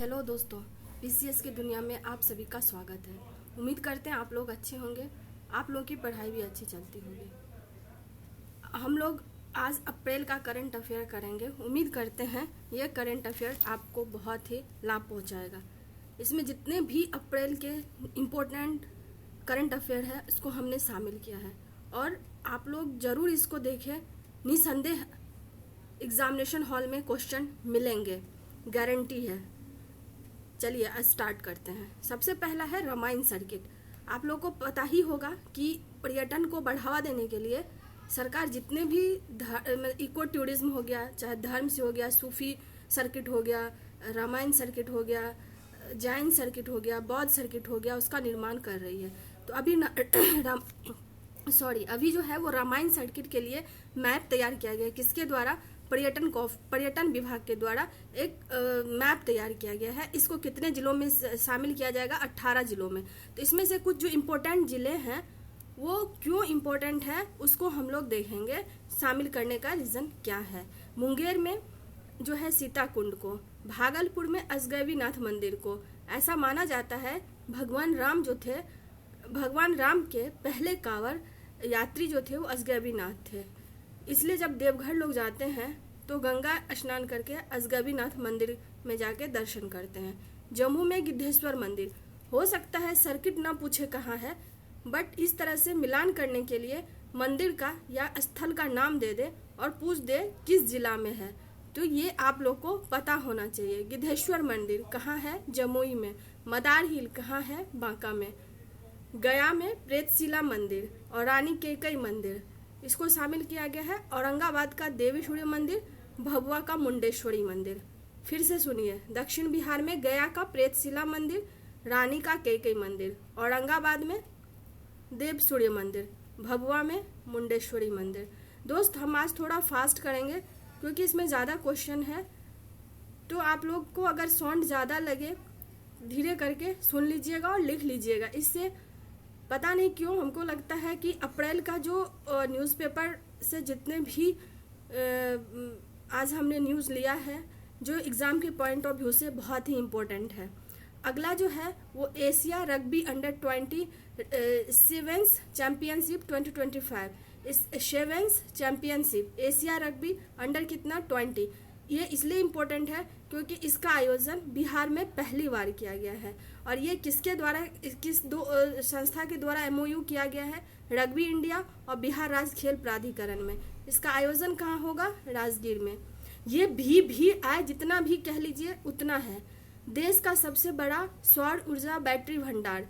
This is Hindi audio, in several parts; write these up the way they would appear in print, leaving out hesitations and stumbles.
हेलो दोस्तों, पीसीएस की दुनिया में आप सभी का स्वागत है। उम्मीद करते हैं आप लोग अच्छे होंगे, आप लोगों की पढ़ाई भी अच्छी चलती होगी। हम लोग आज अप्रैल का करंट अफेयर करेंगे। उम्मीद करते हैं यह करंट अफेयर आपको बहुत ही लाभ पहुंचाएगा। इसमें जितने भी अप्रैल के इम्पोर्टेंट करंट अफेयर है इसको हमने शामिल किया है और आप लोग ज़रूर इसको देखें। निसंदेह एग्जामिनेशन हॉल में क्वेश्चन मिलेंगे, गारंटी है। चलिए स्टार्ट करते हैं। सबसे पहला है रामायण सर्किट। आप लोगों को पता ही होगा कि पर्यटन को बढ़ावा देने के लिए सरकार जितने भी इको टूरिज्म हो गया, चाहे धर्म से हो गया, सूफी सर्किट हो गया, रामायण सर्किट हो गया, जैन सर्किट हो गया, बौद्ध सर्किट हो गया, उसका निर्माण कर रही है। तो अभी जो है वो रामायण सर्किट के लिए मैप तैयार किया गया है। किसके द्वारा? पर्यटन विभाग के द्वारा एक मैप तैयार किया गया है। इसको कितने जिलों में शामिल किया जाएगा? 18 जिलों में। तो इसमें से कुछ जो इम्पोर्टेंट जिले हैं वो क्यों इम्पोर्टेंट है उसको हम लोग देखेंगे। शामिल करने का रीज़न क्या है? मुंगेर में जो है सीता कुंड को, भागलपुर में अजगैबीनाथ मंदिर को। ऐसा माना जाता है भगवान राम के पहले कांवड़ यात्री जो थे वो अजगैबीनाथ थे। इसलिए जब देवघर लोग जाते हैं तो गंगा स्नान करके अजगैबीनाथ मंदिर में जाके दर्शन करते हैं। जम्मू में गिद्धेश्वर मंदिर। हो सकता है सर्किट ना पूछे कहाँ है, बट इस तरह से मिलान करने के लिए मंदिर का या स्थल का नाम दे दे और पूछ दे किस जिला में है, तो ये आप लोग को पता होना चाहिए। गिद्धेश्वर मंदिर कहाँ है? जमुई में। मदार हिल कहाँ है? बांका में। गया में प्रेतशिला मंदिर और रानी केकई मंदिर, इसको शामिल किया गया है। औरंगाबाद का देवी सूर्य मंदिर, भभुआ का मुंडेश्वरी मंदिर। फिर से सुनिए, दक्षिण बिहार में गया का प्रेतशिला मंदिर, रानी का केकई मंदिर, औरंगाबाद में देव सूर्य मंदिर, भभुआ में मुंडेश्वरी मंदिर। दोस्त हम आज थोड़ा फास्ट करेंगे क्योंकि इसमें ज़्यादा क्वेश्चन है, तो आप लोग को अगर साउंड ज़्यादा लगे धीरे करके सुन लीजिएगा और लिख लीजिएगा। इससे पता नहीं क्यों हमको लगता है कि अप्रैल का जो न्यूज़पेपर से जितने भी आज हमने न्यूज़ लिया है जो एग्ज़ाम के पॉइंट ऑफ व्यू से बहुत ही इम्पोर्टेंट है। अगला जो है वो एशिया रग्बी अंडर-20 सेवेंस चैम्पियनशिप 2025। इस sevens championship Asia rugby under कितना 20, ये इसलिए इम्पोर्टेंट है क्योंकि इसका आयोजन बिहार में पहली बार किया गया है। और ये किसके द्वारा, किस दो संस्था के द्वारा MOU किया गया है? रग्बी इंडिया और बिहार राज्य खेल प्राधिकरण में। इसका आयोजन कहाँ होगा? राजगीर में। ये भी आए जितना भी कह लीजिए उतना है। देश का सबसे बड़ा सौर ऊर्जा बैटरी भंडार,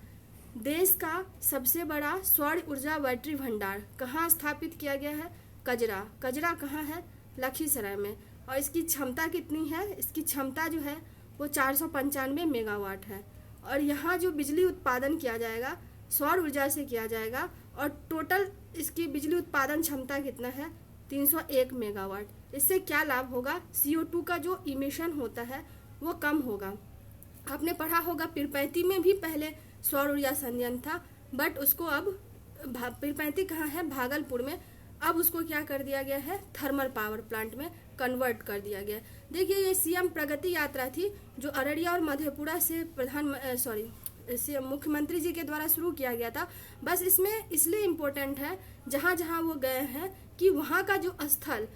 देश का सबसे बड़ा सौर ऊर्जा बैटरी भंडार कहाँ स्थापित किया गया है? कजरा कहाँ है? लखीसराय में। और इसकी क्षमता कितनी है? इसकी क्षमता जो है वो 495 मेगावाट है। और यहाँ जो बिजली उत्पादन किया जाएगा सौर ऊर्जा से किया जाएगा और टोटल इसकी बिजली उत्पादन क्षमता कितना है? 301 मेगावाट। इससे क्या लाभ होगा? CO2 का जो इमिशन होता है वो कम होगा। आपने पढ़ा होगा पीरपैंती में भी पहले सौर ऊर्जा संयंत्र था, बट उसको अब पीरपैंती कहाँ है? भागलपुर में। अब उसको क्या कर दिया गया है? थर्मल पावर प्लांट में कन्वर्ट कर दिया गया। देखिए ये CM प्रगति यात्रा थी जो अररिया और मधेपुरा से मुख्यमंत्री जी के द्वारा शुरू किया गया था। बस इसमें इसलिए इम्पोर्टेंट है जहाँ जहाँ वो गए हैं कि वहाँ का जो स्थल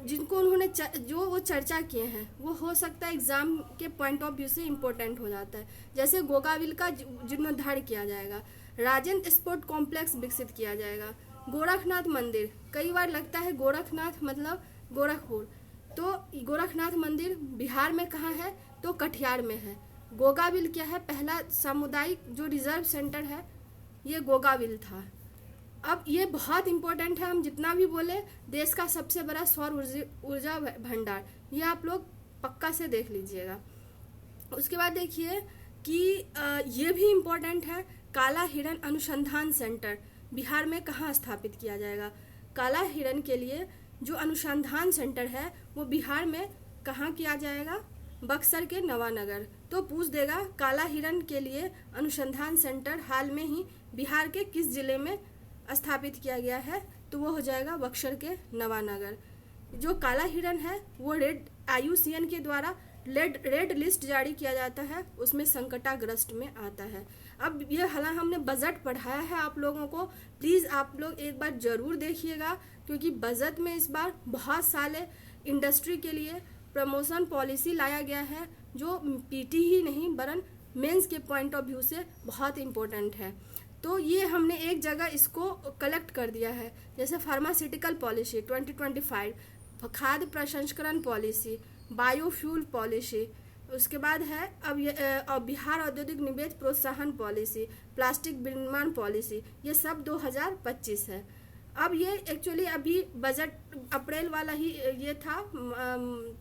जिनको उन्होंने जो वो चर्चा किए हैं वो हो सकता है एग्जाम के पॉइंट ऑफ व्यू से इम्पोर्टेंट हो जाता है। जैसे गोगाविल का जीर्णोद्धार किया जाएगा, राजेंद्र स्पोर्ट कॉम्प्लेक्स विकसित किया जाएगा, गोरखनाथ मंदिर। कई बार लगता है गोरखनाथ मतलब गोरखपुर, तो गोरखनाथ मंदिर बिहार में कहाँ है? तो कटिहार में है। गोगाविल क्या है? पहला सामुदायिक जो रिजर्व सेंटर है ये गोगाविल था। अब ये बहुत इम्पोर्टेंट है, हम जितना भी बोले देश का सबसे बड़ा सौर ऊर्जा भंडार, ये आप लोग पक्का से देख लीजिएगा। उसके बाद देखिए कि ये भी इम्पोर्टेंट है, काला हिरण अनुसंधान सेंटर बिहार में कहाँ स्थापित किया जाएगा? काला हिरण के लिए जो अनुसंधान सेंटर है वो बिहार में कहाँ किया जाएगा? बक्सर के नवानगर। तो पूछ देगा काला हिरण के लिए अनुसंधान सेंटर हाल में ही बिहार के किस जिले में स्थापित किया गया है? तो वो हो जाएगा बक्सर के नवानगर। जो काला हिरण है वो IUCN के द्वारा रेड लिस्ट जारी किया जाता है, उसमें संकटाग्रस्त में आता है। अब ये हालांकि हमने बजट पढ़ाया है आप लोगों को, प्लीज़ आप लोग एक बार ज़रूर देखिएगा, क्योंकि बजट में इस बार बहुत सारे इंडस्ट्री के लिए प्रमोशन पॉलिसी लाया गया है, जो पीटी ही नहीं वरन मेंस के पॉइंट ऑफ व्यू से बहुत इम्पोर्टेंट है। तो ये हमने एक जगह इसको कलेक्ट कर दिया है, जैसे फार्मास्यूटिकल पॉलिसी 2025, खाद्य प्रसंस्करण पॉलिसी, बायोफ्यूल पॉलिसी, उसके बाद है अब बिहार औद्योगिक निवेश प्रोत्साहन पॉलिसी, प्लास्टिक विनिर्माण पॉलिसी, ये सब 2025 है। अब ये एक्चुअली अभी बजट अप्रैल वाला ही ये था,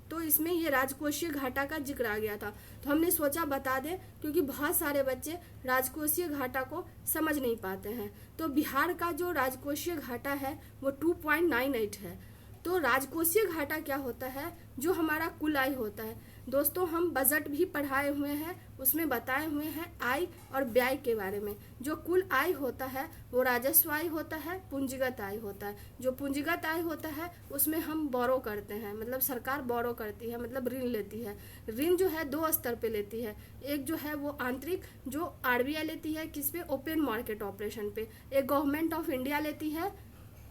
तो इसमें ये राजकोषीय घाटा का जिक्र आ गया था, तो हमने सोचा बता दें, क्योंकि बहुत सारे बच्चे राजकोषीय घाटा को समझ नहीं पाते हैं। तो बिहार का जो राजकोषीय घाटा है वो 2.98 है। तो राजकोषीय घाटा क्या होता है, जो हमारा कुल आय होता है। दोस्तों हम बजट भी पढ़ाए हुए हैं, उसमें बताए हुए हैं आय और व्यय के बारे में। जो कुल आय होता है वो राजस्व आय होता है, पूंजीगत आय होता है। जो पूंजीगत आय होता है उसमें हम बोरो करते हैं, मतलब सरकार बोरो करती है, मतलब ऋण लेती है। ऋण जो है 2 स्तर पे लेती है, एक जो है वो आंतरिक जो आरबीआई लेती है किस पे, ओपन मार्केट ऑपरेशन पे, एक गवर्नमेंट ऑफ इंडिया लेती है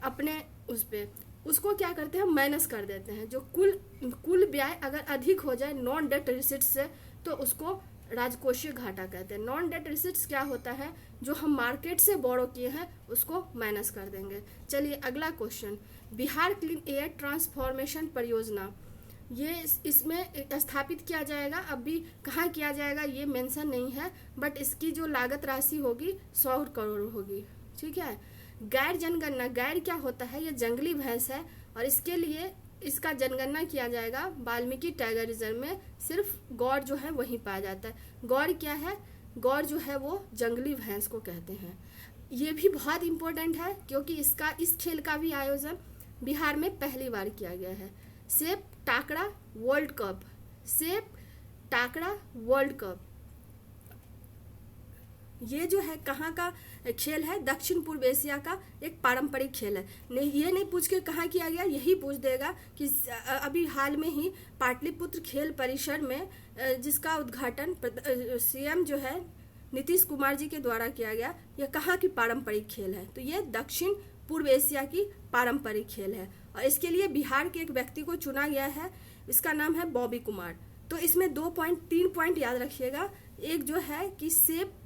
अपने उस पे, उसको क्या करते हैं माइनस कर देते हैं। जो कुल व्यय अगर अधिक हो जाए नॉन डेट रिसिट्स से, तो उसको राजकोषीय घाटा कहते हैं। नॉन डेट रिसिट्स क्या होता है, जो हम मार्केट से बोरो किए हैं उसको माइनस कर देंगे। चलिए अगला question, Bihar clean air transformation परियोजना, ये इसमें स्थापित किया जाएगा। अभी कहाँ किया जाएगा ये मेंशन नहीं है, बट इसकी जो लागत राशि होगी 100 करोड़ होगी, ठीक है। गैर जनगणना, गैर क्या होता है, ये जंगली भैंस है, और इसके लिए इसका जनगणना किया जाएगा वाल्मीकि टाइगर रिजर्व में। सिर्फ गौर जो है वहीं पाया जाता है। गौर क्या है, गौर जो है वो जंगली भैंस को कहते हैं। ये भी बहुत इम्पोर्टेंट है, क्योंकि इस खेल का भी आयोजन बिहार में पहली बार किया गया है। सेप टाकरा वर्ल्ड कप, सेप टाकरा वर्ल्ड कप, ये जो है कहाँ का खेल है, दक्षिण पूर्व एशिया का एक पारंपरिक खेल है। नहीं ये नहीं पूछ के कहाँ किया गया, यही पूछ देगा कि अभी हाल में ही पाटलिपुत्र खेल परिसर में जिसका उद्घाटन सीएम जो है नीतीश कुमार जी के द्वारा किया गया, यह कहाँ की पारंपरिक खेल है, तो ये दक्षिण पूर्व एशिया की पारंपरिक खेल है। और इसके लिए बिहार के एक व्यक्ति को चुना गया है, इसका नाम है बॉबी कुमार। तो इसमें 3 पॉइंट याद रखिएगा। एक जो है कि सेप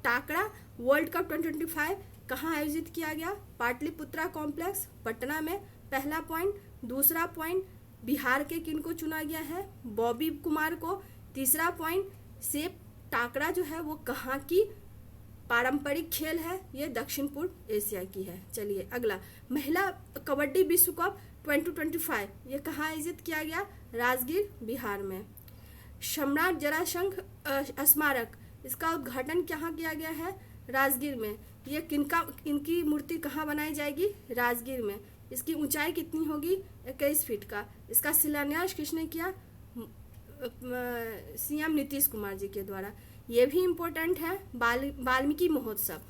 टाकरा वर्ल्ड कप 2025 कहाँ आयोजित किया गया, पाटलिपुत्रा कॉम्प्लेक्स पटना में, पहला पॉइंट। दूसरा पॉइंट, बिहार के किन को चुना गया है, बॉबी कुमार को। तीसरा पॉइंट, सेप टाकरा जो है वो कहाँ की पारंपरिक खेल है, ये दक्षिण पूर्व एशिया की है। चलिए अगला, महिला कबड्डी विश्व कप 2025 ये कहाँ आयोजित किया गया, राजगीर बिहार में। सम्राट जरासंध स्मारक, इसका उद्घाटन कहाँ किया गया है, राजगीर में। ये इनकी मूर्ति कहाँ बनाई जाएगी, राजगीर में। इसकी ऊंचाई कितनी होगी, 21 फीट का। इसका शिलान्यास किसने किया, सीएम नीतीश कुमार जी के द्वारा। ये भी इम्पोर्टेंट है। वाल्मीकि महोत्सव,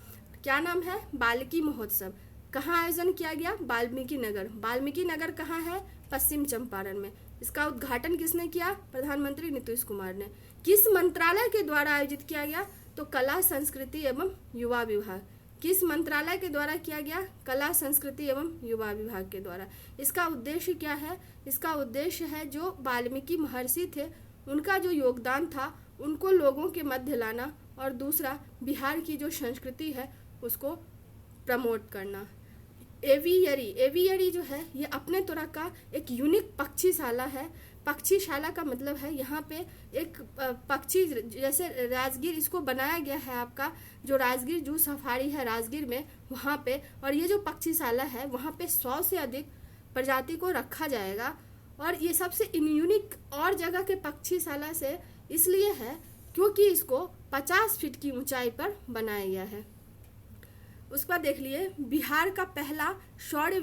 क्या नाम है, वाल्मीकि महोत्सव, कहाँ आयोजन किया गया, वाल्मीकि नगर। वाल्मीकि नगर कहाँ है, पश्चिम चंपारण में। इसका उद्घाटन किसने किया, प्रधानमंत्री नीतीश कुमार ने। किस मंत्रालय के द्वारा आयोजित किया गया, तो कला संस्कृति एवं युवा विभाग। किस मंत्रालय के द्वारा किया गया, कला संस्कृति एवं युवा विभाग के द्वारा। इसका उद्देश्य क्या है, इसका उद्देश्य है जो वाल्मीकि महर्षि थे उनका जो योगदान था उनको लोगों के मध्य लाना, और दूसरा बिहार की जो संस्कृति है उसको प्रमोट करना। एवियरी जो है ये अपने तरह का एक यूनिक पक्षीशाला है। पक्षीशाला का मतलब है यहाँ पे एक पक्षी, जैसे राजगीर इसको बनाया गया है आपका, जो राजगीर जू सफारी है राजगीर में वहाँ पे, और ये जो पक्षीशाला है वहाँ पे 100 से अधिक प्रजाति को रखा जाएगा। और ये सबसे यूनिक और जगह के पक्षीशाला से इसलिए है क्योंकि इसको 50 फीट की ऊंचाई पर बनाया गया है। उसके बाद देख लिए, बिहार का पहला शौर्य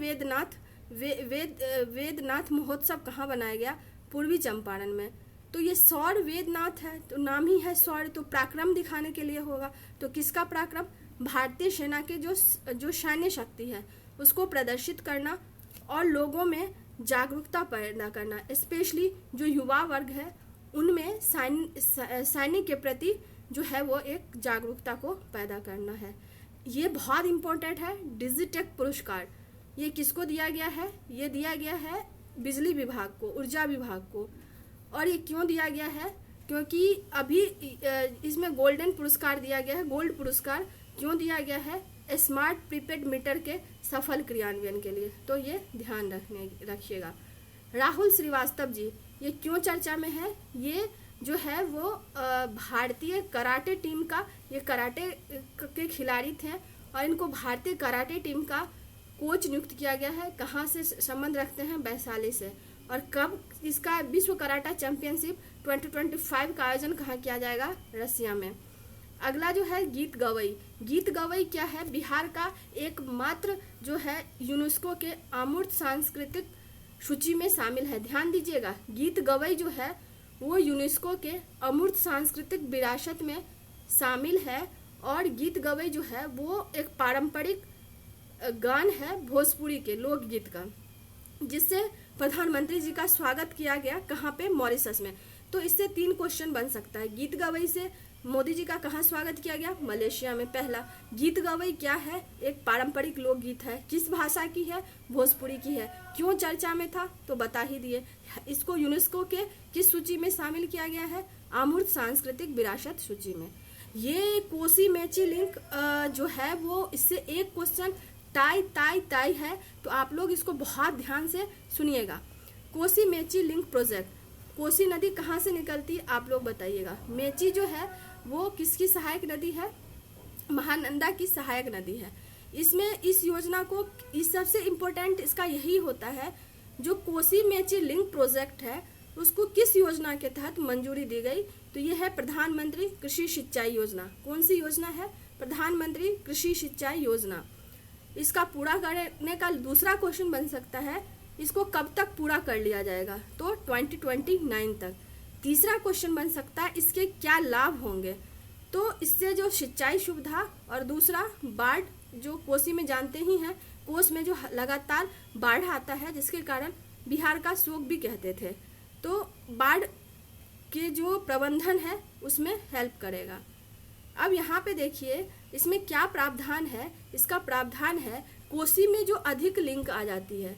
वेदनाथ महोत्सव कहाँ बनाया गया, पूर्वी चंपारण में। तो ये शौर्य वेदनाथ है, तो नाम ही है शौर्य, तो पराक्रम दिखाने के लिए होगा। तो किसका पराक्रम, भारतीय सेना के जो सैन्य शक्ति है उसको प्रदर्शित करना और लोगों में जागरूकता पैदा करना, स्पेशली जो युवा वर्ग है उनमें सैनिक के प्रति जो है वो एक जागरूकता को पैदा करना है। ये बहुत इम्पोर्टेंट है। डिजिटेक पुरस्कार ये किसको दिया गया है? ये दिया गया है बिजली विभाग को, ऊर्जा विभाग को। और ये क्यों दिया गया है? क्योंकि अभी इसमें गोल्डन पुरस्कार दिया गया है। गोल्ड पुरस्कार क्यों दिया गया है? स्मार्ट प्रीपेड मीटर के सफल क्रियान्वयन के लिए। तो ये ध्यान रखिएगा। राहुल श्रीवास्तव जी ये क्यों चर्चा में है? ये जो है वो भारतीय कराटे टीम का, ये कराटे के खिलाड़ी थे और इनको भारतीय कराटे टीम का कोच नियुक्त किया गया है। कहाँ से संबंध रखते हैं? वैशाली से। और कब इसका विश्व कराटा चैंपियनशिप 2025 का आयोजन कहाँ किया जाएगा? रसिया में। अगला जो है गीत गवई। गीत गवई क्या है? बिहार का एकमात्र जो है यूनेस्को के अमूर्त सांस्कृतिक सूची में शामिल है। ध्यान दीजिएगा, गीत गवई जो है वो यूनेस्को के अमूर्त सांस्कृतिक विरासत में शामिल है। और गीत गवई जो है वो एक पारंपरिक गान है भोजपुरी के लोकगीत का, जिससे प्रधानमंत्री जी का स्वागत किया गया। कहाँ पे? मॉरिशस में। तो इससे 3 क्वेश्चन बन सकता है। गीत गवई से मोदी जी का कहाँ स्वागत किया गया? मलेशिया में। पहला, गीत गवई क्या है? एक पारंपरिक लोकगीत है। किस भाषा की है? भोजपुरी की है। क्यों चर्चा में था? तो बता ही दिए। इसको यूनेस्को के किस सूची में शामिल किया गया है? अमूर्त सांस्कृतिक विरासत सूची में। ये कोसी मेची लिंक जो है वो इससे एक क्वेश्चन टाई है, तो आप लोग इसको बहुत ध्यान से सुनिएगा। कोसी मेची लिंक प्रोजेक्ट, कोसी नदी कहाँ से निकलती है आप लोग बताइएगा। मेची जो है वो किसकी सहायक नदी है? महानंदा की सहायक नदी है। इसमें इस योजना को इस सबसे इम्पोर्टेंट इसका यही होता है, जो कोसी मेची लिंक प्रोजेक्ट है उसको किस योजना के तहत मंजूरी दी गई? तो ये है प्रधानमंत्री कृषि सिंचाई योजना। कौन सी योजना है? प्रधानमंत्री कृषि सिंचाई योजना। इसका पूरा करने का दूसरा क्वेश्चन बन सकता है, इसको कब तक पूरा कर लिया जाएगा? तो 2029 तक। तीसरा क्वेश्चन बन सकता है, इसके क्या लाभ होंगे? तो इससे जो सिंचाई सुविधा और दूसरा बाढ़, जो कोसी में जानते ही हैं, कोस में जो लगातार बाढ़ आता है जिसके कारण बिहार का शोक भी कहते थे, तो बाढ़ के जो प्रबंधन है उसमें हेल्प करेगा। अब यहाँ पे देखिए इसमें क्या प्रावधान है। इसका प्रावधान है कोसी में जो अधिक लिंक आ जाती है,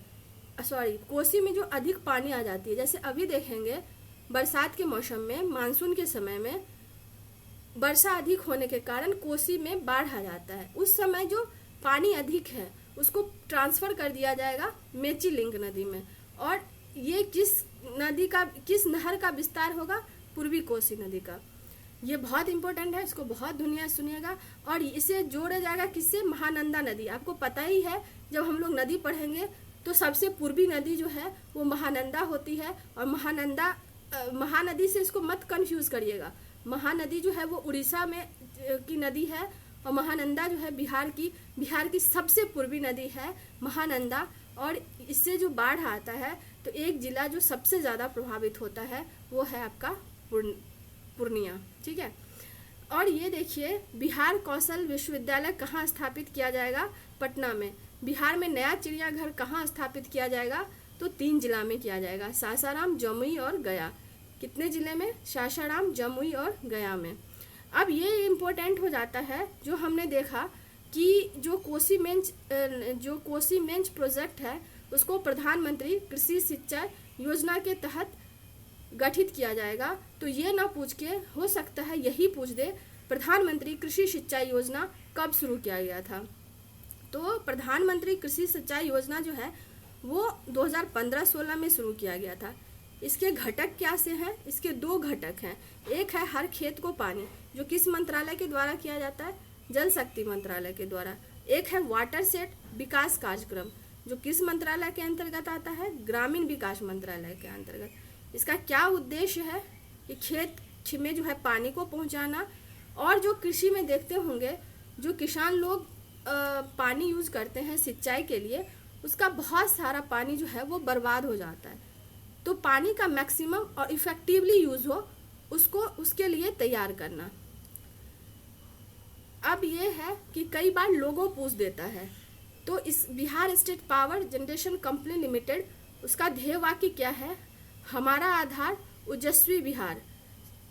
कोसी में जो अधिक पानी आ जाती है। जैसे अभी देखेंगे बरसात के मौसम में, मानसून के समय में वर्षा अधिक होने के कारण कोसी में बाढ़ आ जाता है। उस समय जो पानी अधिक है उसको ट्रांसफर कर दिया जाएगा मेची लिंक नदी में। और ये किस नहर का विस्तार होगा? पूर्वी कोसी नदी का। ये बहुत इंपॉर्टेंट है, इसको बहुत दुनिया सुनिएगा। और इसे जोड़ा जाएगा किससे? महानंदा नदी। आपको पता ही है जब हम लोग नदी पढ़ेंगे तो सबसे पूर्वी नदी जो है वो महानंदा होती है। और महानदी से इसको मत कंफ्यूज करिएगा। महानदी जो है वो उड़ीसा में की नदी है और महानंदा जो है बिहार की सबसे पूर्वी नदी है महानंदा। और इससे जो बाढ़ आता है तो एक जिला जो सबसे ज़्यादा प्रभावित होता है वो है आपका पूर्णिया। ठीक है। और ये देखिए बिहार कौशल विश्वविद्यालय कहाँ स्थापित किया जाएगा? पटना में। बिहार में नया चिड़ियाघर कहाँ स्थापित किया जाएगा? तो 3 जिला में किया जाएगा, सासाराम, जमुई और गया। कितने जिले में? सासाराम, जमुई और गया में। अब ये इम्पोर्टेंट हो जाता है जो हमने देखा कि जो कोसी मेंच प्रोजेक्ट है उसको प्रधानमंत्री कृषि सिंचाई योजना के तहत गठित किया जाएगा। तो ये ना पूछ के, हो सकता है यही पूछ दे, प्रधानमंत्री कृषि सिंचाई योजना कब शुरू किया गया था? तो प्रधानमंत्री कृषि सिंचाई योजना जो है वो 2015-16 में शुरू किया गया था। इसके घटक क्या से हैं? इसके 2 घटक हैं। एक है हर खेत को पानी, जो किस मंत्रालय के द्वारा किया जाता है? जल शक्ति मंत्रालय के द्वारा। एक है वाटर सेट विकास कार्यक्रम, जो किस मंत्रालय के अंतर्गत आता है? ग्रामीण विकास मंत्रालय के अंतर्गत। इसका क्या उद्देश्य है? कि खेत में जो है पानी को पहुंचाना। और जो कृषि में देखते होंगे जो किसान लोग पानी यूज करते हैं सिंचाई के लिए, उसका बहुत सारा पानी जो है वो बर्बाद हो जाता है। तो पानी का मैक्सिमम और इफेक्टिवली यूज हो उसके लिए तैयार करना। अब ये है कि कई बार लोगों पूछ देता है, तो इस Bihar state power generation company limited उसका ध्येय वाक्य क्या है? हमारा आधार ओजस्वी बिहार।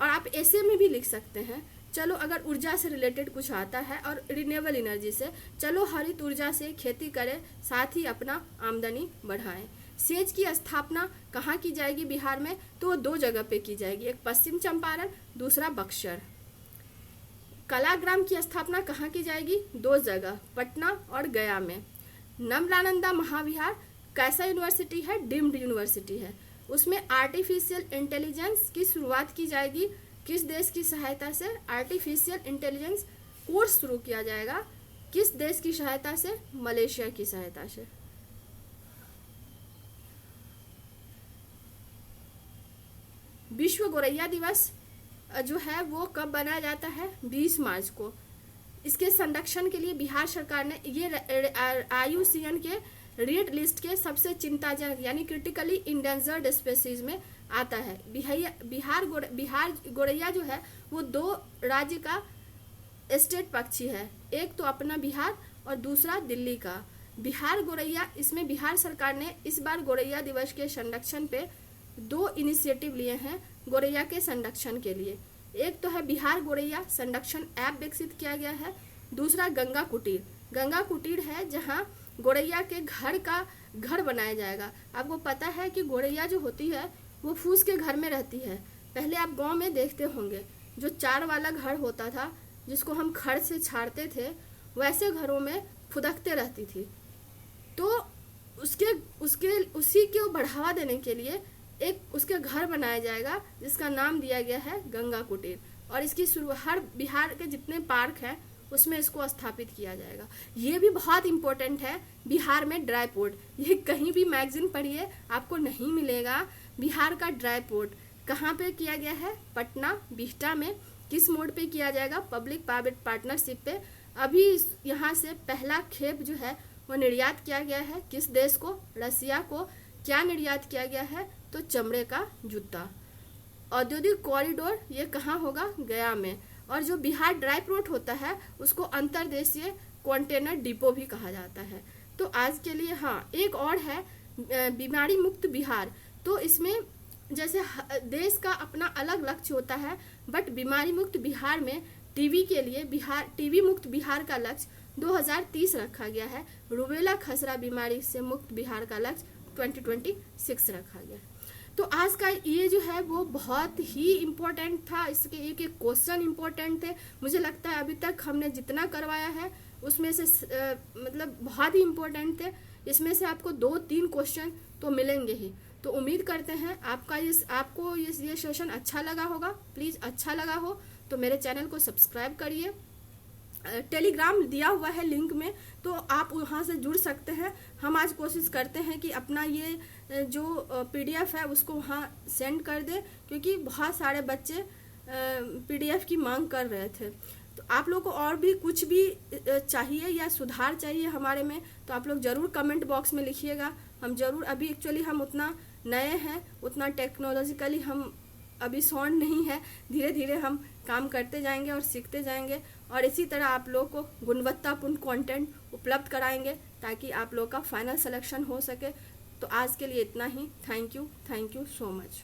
और आप ऐसे में भी लिख सकते हैं, चलो अगर ऊर्जा से रिलेटेड कुछ आता है और रिन्यूएबल एनर्जी से, चलो हरित ऊर्जा से खेती करें, साथ ही अपना आमदनी बढ़ाएं। सेज की स्थापना कहाँ की जाएगी बिहार में? तो वो 2 जगह पे की जाएगी, एक पश्चिम चंपारण, दूसरा बक्सर। कलाग्राम की स्थापना कहाँ की जाएगी? 2 जगह, पटना और गया में। नमलानंदा महाविहार कैसा यूनिवर्सिटी है? डीम्ड यूनिवर्सिटी है। उसमें आर्टिफिशियल इंटेलिजेंस की शुरुआत की जाएगी। किस देश की सहायता से? आर्टिफिशियल इंटेलिजेंस कोर्स शुरू किया जाएगा। किस देश की सहायता से? मलेशिया की सहायता से। विश्व गोरैया दिवस जो है वो कब मनाया जाता है? 20 मार्च को। इसके संरक्षण के लिए बिहार सरकार ने ये IUCN के रेड लिस्ट के सबसे चिंताजनक यानी क्रिटिकली इंडेंजर्ड स्पेसीज में आता है। बिहार गोरैया जो है वो 2 राज्य का स्टेट पक्षी है, एक तो अपना बिहार और दूसरा दिल्ली का। बिहार गोरैया, इसमें बिहार सरकार ने इस बार गोरैया दिवस के संरक्षण पे 2 इनिशिएटिव लिए हैं गोरैया के संरक्षण के लिए। एक तो है बिहार गोरैया संरक्षण ऐप विकसित किया गया है, दूसरा गंगा कुटीर। गंगा कुटीर है जहां गोरैया के घर बनाया जाएगा। आपको पता है कि गोरैया जो होती है वो फूस के घर में रहती है। पहले आप गांव में देखते होंगे जो 4 वाला घर होता था जिसको हम खड़ से छाड़ते थे, वैसे घरों में फुदकते रहती थी। तो उसी को बढ़ावा देने के लिए एक उसके घर बनाया जाएगा जिसका नाम दिया गया है गंगा कुटीर। और इसकी हर बिहार के जितने पार्क हैं उसमें इसको स्थापित किया जाएगा। ये भी बहुत इम्पोर्टेंट है। बिहार में ड्राई पोर्ट, ये कहीं भी मैगजीन पढ़िए आपको नहीं मिलेगा। बिहार का ड्राई पोर्ट कहाँ पे किया गया है? पटना बिहटा में। किस मोड पे किया जाएगा? पब्लिक प्राइवेट पार्टनरशिप पे। अभी यहाँ से पहला खेप जो है वो निर्यात किया गया है। किस देश को? रसिया को। क्या निर्यात किया गया है? तो चमड़े का जूता। औद्योगिक कॉरिडोर ये कहाँ होगा? गया में। और जो बिहार ड्राई पोर्ट होता है उसको अंतर्देशीय कंटेनर डिपो भी कहा जाता है। तो आज के लिए हाँ, एक और है बीमारी मुक्त बिहार। तो इसमें जैसे देश का अपना अलग लक्ष्य होता है, बट बीमारी मुक्त बिहार में टीबी के लिए टीबी मुक्त बिहार का लक्ष्य 2030 रखा गया है। रूबेला खसरा बीमारी से मुक्त बिहार का लक्ष्य 2026 रखा गया। तो आज का ये जो है वो बहुत ही इम्पोर्टेंट था। इसके एक क्वेश्चन इम्पोर्टेंट थे। मुझे लगता है अभी तक हमने जितना करवाया है उसमें से मतलब बहुत ही इम्पोर्टेंट थे। इसमें से आपको 2-3 क्वेश्चन तो मिलेंगे ही। तो उम्मीद करते हैं आपको ये सेशन अच्छा लगा होगा। प्लीज़ अच्छा लगा हो तो मेरे चैनल को सब्सक्राइब करिए। टेलीग्राम दिया हुआ है लिंक में, तो आप वहाँ से जुड़ सकते हैं। हम आज कोशिश करते हैं कि अपना ये जो PDF है उसको वहाँ सेंड कर दें, क्योंकि बहुत सारे बच्चे PDF की मांग कर रहे थे। तो आप लोग को और भी कुछ भी चाहिए या सुधार चाहिए हमारे में, तो आप लोग ज़रूर कमेंट बॉक्स में लिखिएगा। हम ज़रूर, अभी एक्चुअली हम उतना नए हैं, उतना टेक्नोलॉजिकली हम अभी सॉन्ड नहीं है। धीरे धीरे हम काम करते जाएंगे और सीखते जाएंगे, और इसी तरह आप लोग को गुणवत्तापूर्ण कंटेंट उपलब्ध कराएंगे ताकि आप लोग का फाइनल सिलेक्शन हो सके। तो आज के लिए इतना ही। Thank you so much.